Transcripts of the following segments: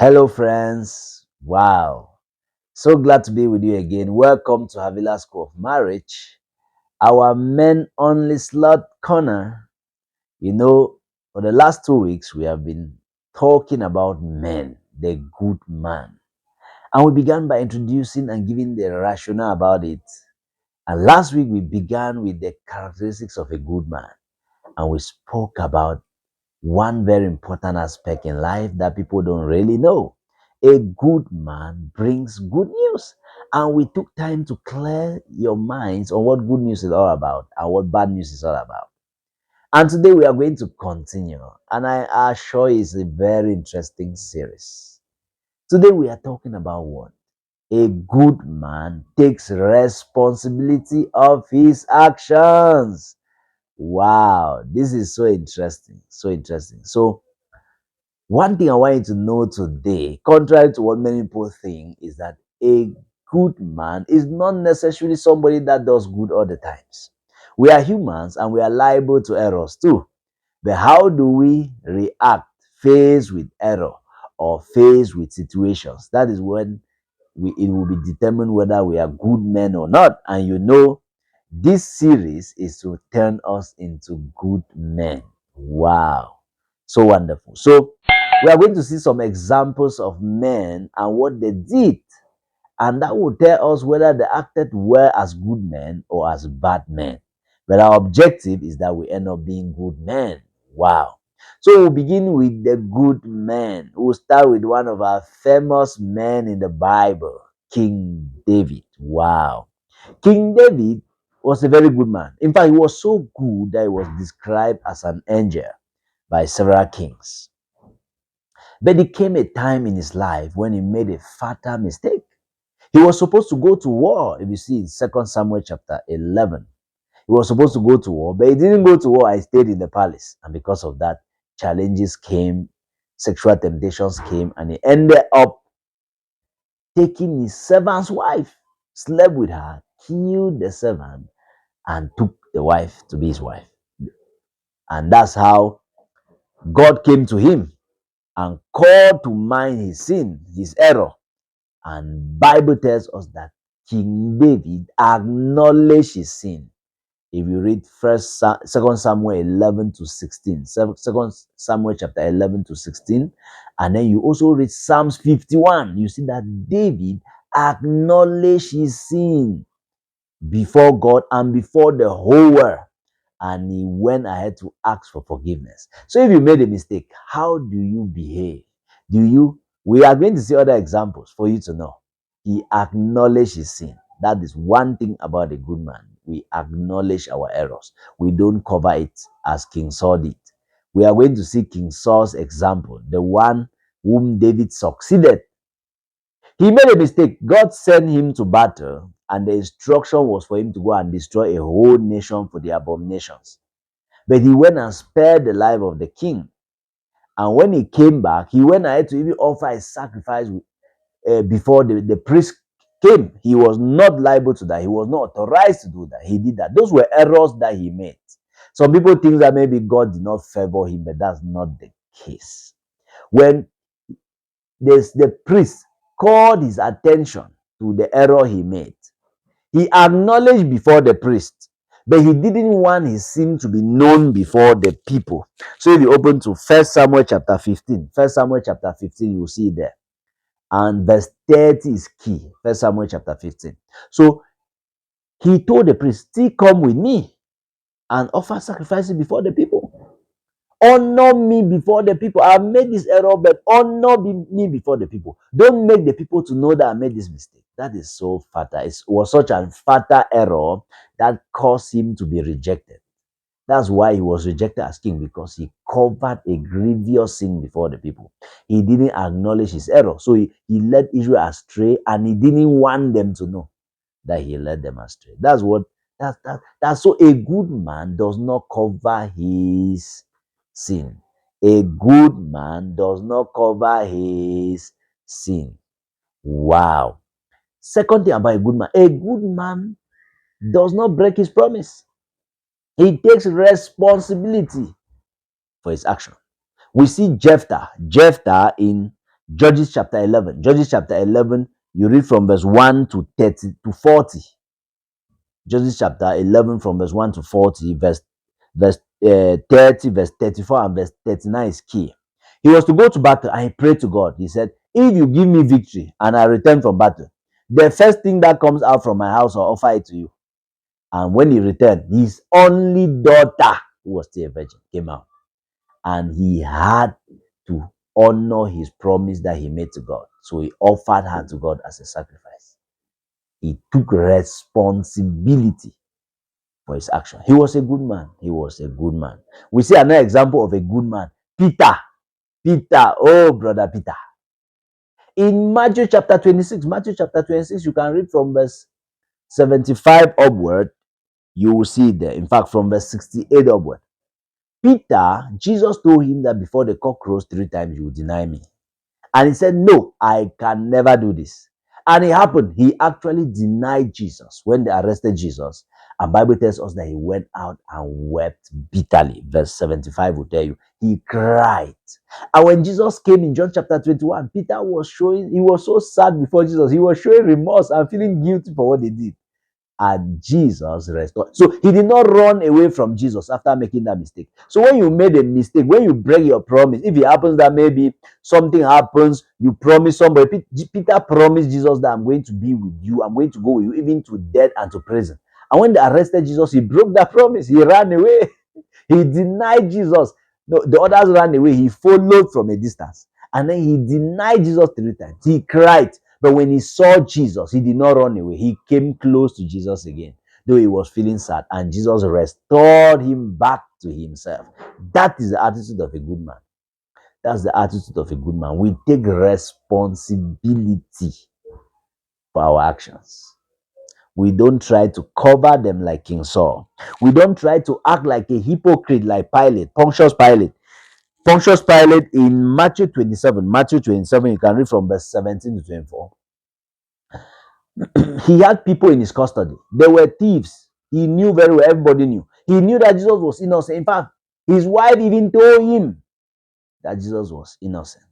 Hello, friends. Wow. So glad to be with you again. Welcome to Havila School of Marriage, our men only slot corner. For the last 2 weeks, we have been talking about men, the good man. And we began by introducing and giving the rationale about it. And last week, we began with the characteristics of a good man. And we spoke about one very important aspect in life that people don't really know. A good man brings good news. And we took time to clear your minds on what good news is all about and what bad news is all about. And today we are going to continue. And I assure you it's a very interesting series. Today we are talking about what? A good man takes responsibility of his actions. Wow, this is so interesting. So interesting. So, one thing I want you to know today, contrary to what many people think, is that a good man is not necessarily somebody that does good all the times. We are humans and we are liable to errors too. But how do we react faced with error or faced with situations? That is when it will be determined whether we are good men or not. And this series is to turn us into good men. Wow. So wonderful. So, we are going to see some examples of men and what they did. And that will tell us whether they acted well as good men or as bad men. But our objective is that we end up being good men. Wow. So we'll begin with the good men. We'll start with one of our famous men in the Bible, King David. Wow. King David was a very good man. In fact, he was so good that he was described as an angel by several kings. But there came a time in his life when he made a fatal mistake. He was supposed to go to war, if you see in 2 Samuel chapter 11. He was supposed to go to war, but he didn't go to war. He stayed in the palace. And because of that, challenges came, sexual temptations came, and he ended up taking his servant's wife, slept with her, killed the servant, and took the wife to be his wife. And that's how God came to him and called to mind his sin, his error. And Bible tells us that King David acknowledged his sin. If you read Second Samuel 11 to 16, Second Samuel chapter 11 to 16, and then you also read Psalms 51, you see that David acknowledged his sin before God and before the whole world. And he went ahead to ask for forgiveness. So if you made a mistake, how do you behave? We are going to see other examples for you to know. He acknowledged his sin. That is one thing about a good man. We acknowledge our errors. We don't cover it as King Saul did. We are going to see King Saul's example, the one whom David succeeded. He made a mistake. God sent him to battle, and the instruction was for him to go and destroy a whole nation for the abominations. But he went and spared the life of the king. And when he came back, he went ahead to even offer a sacrifice before the priest came. He was not liable to that. He was not authorized to do that. He did that. Those were errors that he made. Some people think that maybe God did not favor him, but that's not the case. When the priest called his attention to the error he made, he acknowledged before the priest, but he didn't want his sin to be known before the people. So if you open to 1 Samuel chapter 15, 1 Samuel chapter 15, you will see it there. And verse 30 is key. 1 Samuel chapter 15. So he told the priest, still come with me and offer sacrifices before the people. Honor me before the people. I made this error, but honor me before the people. Don't make the people to know that I made this mistake. That is so fatal. It was such a fatal error that caused him to be rejected. That's why he was rejected as king, because he covered a grievous sin before the people. He didn't acknowledge his error. So he led Israel astray, and he didn't want them to know that he led them astray. That's so a good man does not cover his sin. A good man does not cover his sin. Wow. Second thing about a good man does not break his promise. He takes responsibility for his action. We see Jephthah in Judges chapter 11. Judges chapter 11, you read from verse 1 to 30 to 40. Judges chapter 11 from verse 1 to 40, verse 30, verse 34, and verse 39 is key. He was to go to battle and he prayed to God. He said, if you give me victory and I return from battle, the first thing that comes out from my house, I'll offer it to you. And when he returned, his only daughter, who was still a virgin, came out. And he had to honor his promise that he made to God. So he offered her to God as a sacrifice. He took responsibility for his action. He was a good man. He was a good man. We see another example of a good man. Peter. Peter. Oh, brother Peter. In Matthew chapter 26, you can read from verse 75 upward. You will see it there. In fact, from verse 68 upward. Peter, Jesus told him that before the cock crows 3 times, you will deny me. And he said, no, I can never do this. And it happened. He actually denied Jesus when they arrested Jesus. And Bible tells us that he went out and wept bitterly. Verse 75 will tell you. He cried. And when Jesus came in John chapter 21, Peter was he was so sad before Jesus. He was showing remorse and feeling guilty for what they did. And Jesus restored. So he did not run away from Jesus after making that mistake. So when you made a mistake, when you break your promise, if it happens that maybe something happens, you promise somebody. Peter promised Jesus that I'm going to be with you, I'm going to go with you, even to death and to prison. And when they arrested Jesus, he broke that promise. He ran away. He denied Jesus. No, the others ran away. He followed from a distance. And then he denied Jesus 3 times. He cried. But when he saw Jesus, he did not run away. He came close to Jesus again, though he was feeling sad. And Jesus restored him back to himself. That is the attitude of a good man. That's the attitude of a good man. We take responsibility for our actions. We don't try to cover them like King Saul. We don't try to act like a hypocrite like Pilate, Pontius Pilate. Pontius Pilate in Matthew 27, you can read from verse 17 to 24. He had people in his custody. They were thieves. He knew very well, everybody knew. He knew that Jesus was innocent. In fact, his wife even told him that Jesus was innocent.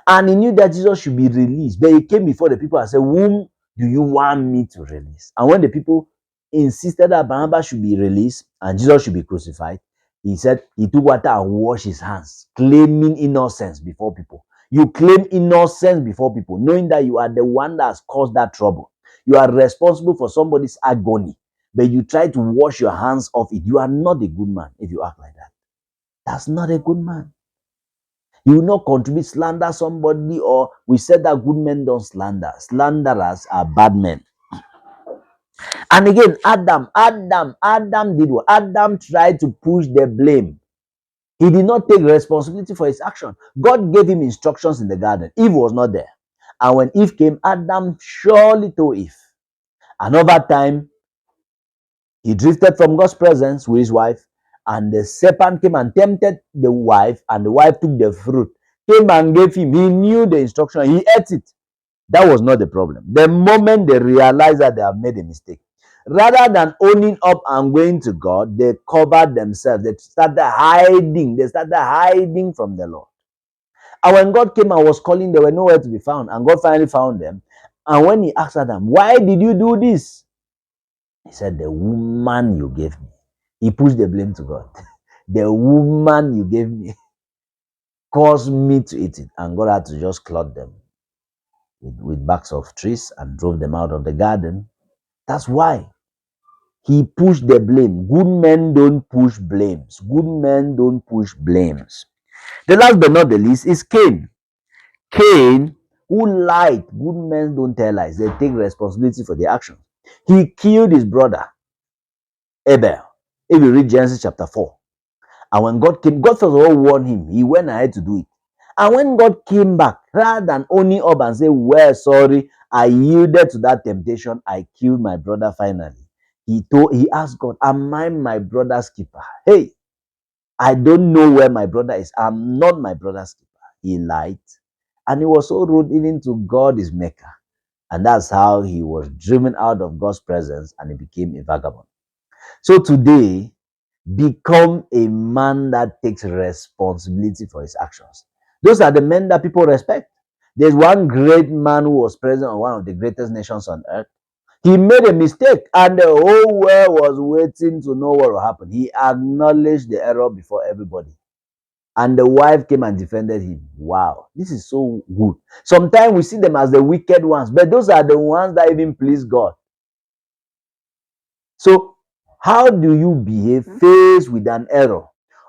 And he knew that Jesus should be released. But he came before the people and said, whom do you want me to release? And when the people insisted that Barnabas should be released and Jesus should be crucified, he said he took water and washed his hands, claiming innocence before people. You claim innocence before people, knowing that you are the one that has caused that trouble. You are responsible for somebody's agony, but you try to wash your hands off it. You are not a good man if you act like that. That's not a good man. You will not contribute, slander somebody, or we said that good men don't slander. Slanderers are bad men. And again, Adam did what? Adam tried to push the blame. He did not take responsibility for his action. God gave him instructions in the garden. Eve was not there. And when Eve came, Adam surely told Eve. And over time, he drifted from God's presence with his wife. And the serpent came and tempted the wife. And the wife took the fruit, came and gave him. He knew the instruction. He ate it. That was not the problem. The moment they realized that they have made a mistake, rather than owning up and going to God, they covered themselves. They started hiding. They started hiding from the Lord. And when God came and was calling, they were nowhere to be found. And God finally found them. And when he asked them, why did you do this? He said, the woman you gave me. He pushed the blame to God. The woman you gave me caused me to eat it. And God had to just clothe them with barks of trees and drove them out of the garden. That's why he pushed the blame. Good men don't push blames. Good men don't push blames. The last but not the least is Cain. Cain, who lied. Good men don't tell lies. They take responsibility for their actions. He killed his brother, Abel. If you read Genesis chapter 4. And when God came, God first of all warned him. He went ahead to do it. And when God came back, rather than owning up and say, well, sorry, I yielded to that temptation, I killed my brother finally. He asked God, am I my brother's keeper? Hey, I don't know where my brother is. I'm not my brother's keeper. He lied. And he was so rude even to God, his maker. And that's how he was driven out of God's presence and he became a vagabond. So today, become a man that takes responsibility for his actions. Those are the men that people respect. There's one great man who was president of one of the greatest nations on earth. He made a mistake, and the whole world was waiting to know what will happen. He acknowledged the error before everybody. And the wife came and defended him. Wow, this is so good. Sometimes we see them as the wicked ones, but those are the ones that even please God. So, how do you behave faced with an error,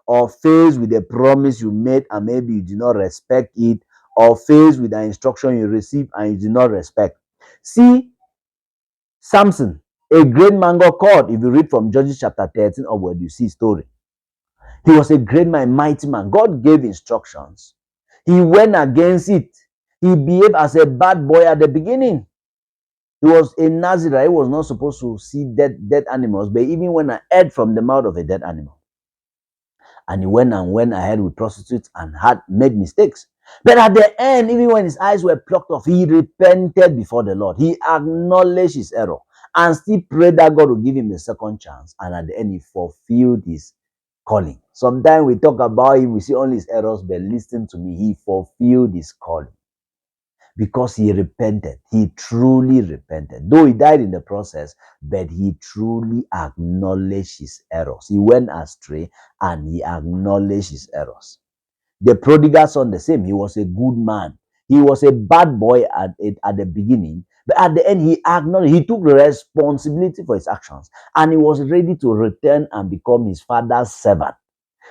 or faced with a promise you made and maybe you do not respect it, or faced with an instruction you received and you do not respect? See, Samson, a great man got caught. If you read from Judges chapter 13 onward, you see story. He was a great man, mighty man. God gave instructions. He went against it. He behaved as a bad boy at the beginning. He was a Nazarite. He was not supposed to see dead animals, but even when I ate from the mouth of a dead animal. And he went ahead with prostitutes and had made mistakes. But at the end, even when his eyes were plucked off, he repented before the Lord. He acknowledged his error and still prayed that God would give him a second chance. And at the end, he fulfilled his calling. Sometimes we talk about him, we see only his errors, but listen to me, he fulfilled his calling because he repented. He truly repented. Though he died in the process, but he truly acknowledged his errors. He went astray and he acknowledged his errors. The prodigal son, the same. He was a good man. He was a bad boy at the beginning, but at the end, he acknowledged, he took responsibility for his actions, and he was ready to return and become his father's servant.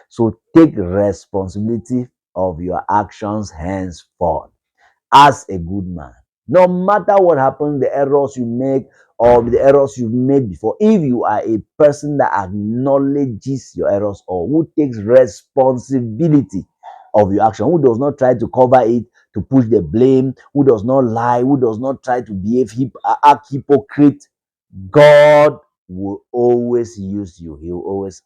So take responsibility of your actions henceforth as a good man. No matter what happens, the errors you make or the errors you've made before, if you are a person that acknowledges your errors or who takes responsibility of your action, who does not try to cover it, to push the blame, who does not lie, who does not try to behave act hypocrite, God will always use you. He will always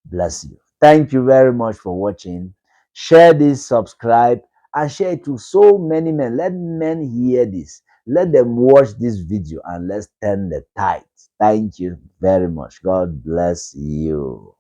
bless you. Thank you very much for watching. Share this, subscribe, and share it to so many men. Let men hear this. Let them watch this video and let's turn the tide. Thank you very much. God bless you.